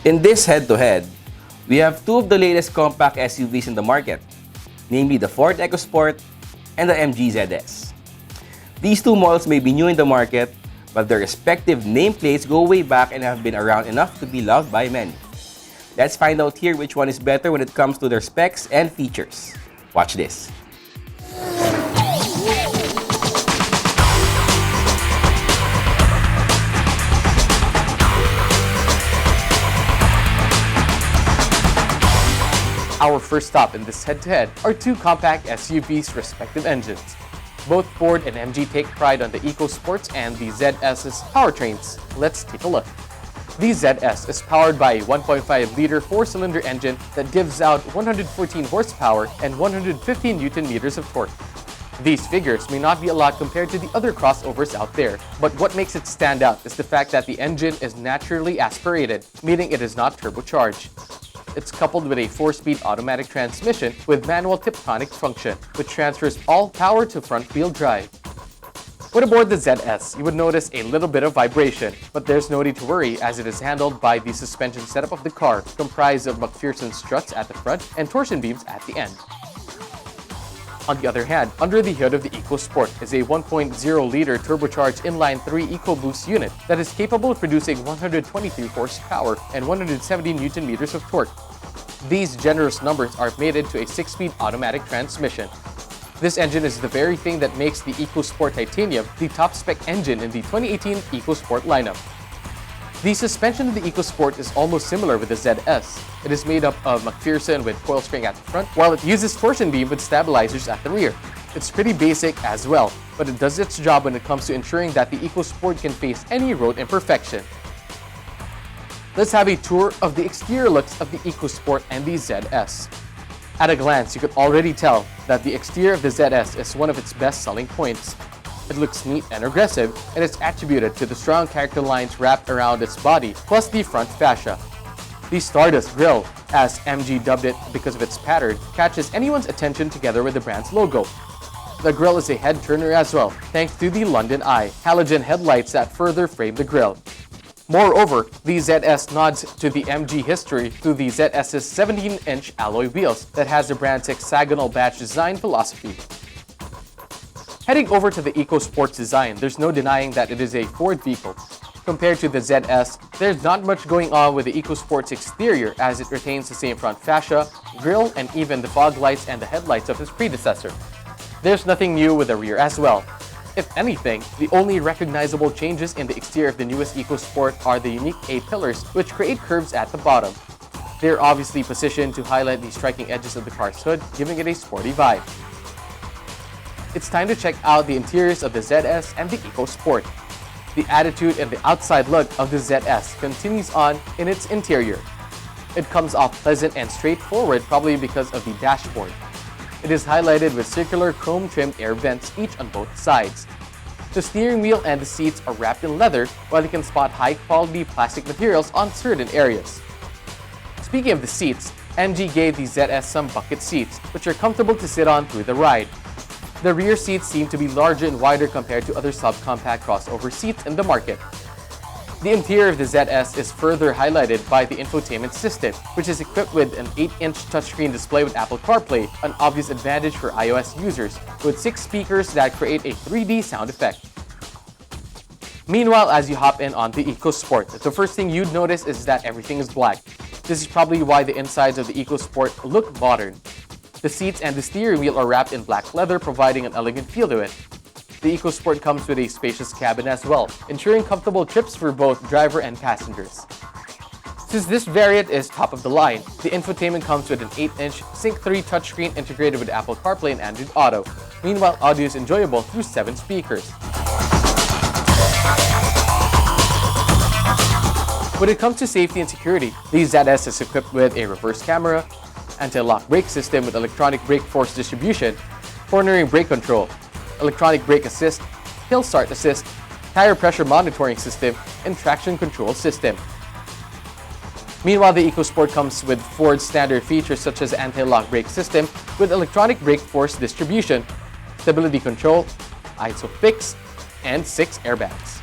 In this head-to-head, we have two of the latest compact SUVs in the market, namely the Ford EcoSport and the MG ZS. These two models may be new in the market, but their respective nameplates go way back and have been around enough to be loved by many. Let's find out here which one is better when it comes to their specs and features. Watch this. Our first stop in this head-to-head are two compact SUVs' respective engines. Both Ford and MG take pride on the EcoSports and the ZS's powertrains. Let's take a look. The ZS is powered by a 1.5-liter four-cylinder engine that gives out 114 horsepower and 115 Newton-meters of torque. These figures may not be a lot compared to the other crossovers out there, but what makes it stand out is the fact that the engine is naturally aspirated, meaning it is not turbocharged. It's coupled with a 4-speed automatic transmission with Manual Tiptonic Function, which transfers all power to front-wheel drive. When aboard the ZS, you would notice a little bit of vibration, but there's no need to worry as it is handled by the suspension setup of the car, comprised of McPherson struts at the front and torsion beams at the end. On the other hand, under the hood of the EcoSport is a 1.0-liter turbocharged inline-3 EcoBoost unit that is capable of producing 123 horsepower and 170 Newton-meters of torque. These generous numbers are mated to a 6-speed automatic transmission. This engine is the very thing that makes the EcoSport Titanium the top-spec engine in the 2018 EcoSport lineup. The suspension of the EcoSport is almost similar with the ZS. It is made up of McPherson with coil spring at the front, while it uses torsion beam with stabilizers at the rear. It's pretty basic as well, but it does its job when it comes to ensuring that the EcoSport can face any road imperfection. Let's have a tour of the exterior looks of the EcoSport and the ZS. At a glance, you could already tell that the exterior of the ZS is one of its best selling points. It looks neat and aggressive, and it's attributed to the strong character lines wrapped around its body, plus the front fascia. The Stardust grille, as MG dubbed it because of its pattern, catches anyone's attention together with the brand's logo. The grille is a head-turner as well, thanks to the London Eye, halogen headlights that further frame the grille. Moreover, the ZS nods to the MG history through the ZS's 17-inch alloy wheels that has the brand's hexagonal badge design philosophy. Heading over to the EcoSport's design, there's no denying that it is a Ford vehicle. Compared to the ZS, there's not much going on with the EcoSport's exterior as it retains the same front fascia, grille, and even the fog lights and the headlights of its predecessor. There's nothing new with the rear as well. If anything, the only recognizable changes in the exterior of the newest EcoSport are the unique A-pillars, which create curves at the bottom. They're obviously positioned to highlight the striking edges of the car's hood, giving it a sporty vibe. It's time to check out the interiors of the ZS and the EcoSport. The attitude and the outside look of the ZS continues on in its interior. It comes off pleasant and straightforward, probably because of the dashboard. It is highlighted with circular chrome-trimmed air vents, each on both sides. The steering wheel and the seats are wrapped in leather, while you can spot high-quality plastic materials on certain areas. Speaking of the seats, MG gave the ZS some bucket seats, which are comfortable to sit on through the ride. The rear seats seem to be larger and wider compared to other subcompact crossover seats in the market. The interior of the ZS is further highlighted by the infotainment system, which is equipped with an 8-inch touchscreen display with Apple CarPlay, an obvious advantage for iOS users, with 6 speakers that create a 3D sound effect. Meanwhile, as you hop in on the EcoSport, the first thing you'd notice is that everything is black. This is probably why the insides of the EcoSport look modern. The seats and the steering wheel are wrapped in black leather, providing an elegant feel to it. The EcoSport comes with a spacious cabin as well, ensuring comfortable trips for both driver and passengers. Since this variant is top of the line, the infotainment comes with an 8-inch Sync 3 touchscreen integrated with Apple CarPlay and Android Auto. Meanwhile, audio is enjoyable through 7 speakers. When it comes to safety and security, the ZS is equipped with a reverse camera, anti-lock brake system with electronic brake force distribution, cornering brake control, electronic brake assist, hill start assist, tire pressure monitoring system, and traction control system. Meanwhile, the EcoSport comes with Ford's standard features such as anti-lock brake system with electronic brake force distribution, stability control, ISOFIX, and 6 airbags.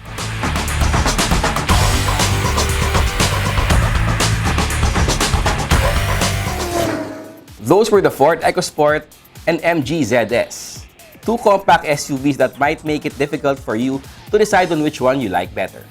Those were the Ford EcoSport and MG ZS, two compact SUVs that might make it difficult for you to decide on which one you like better.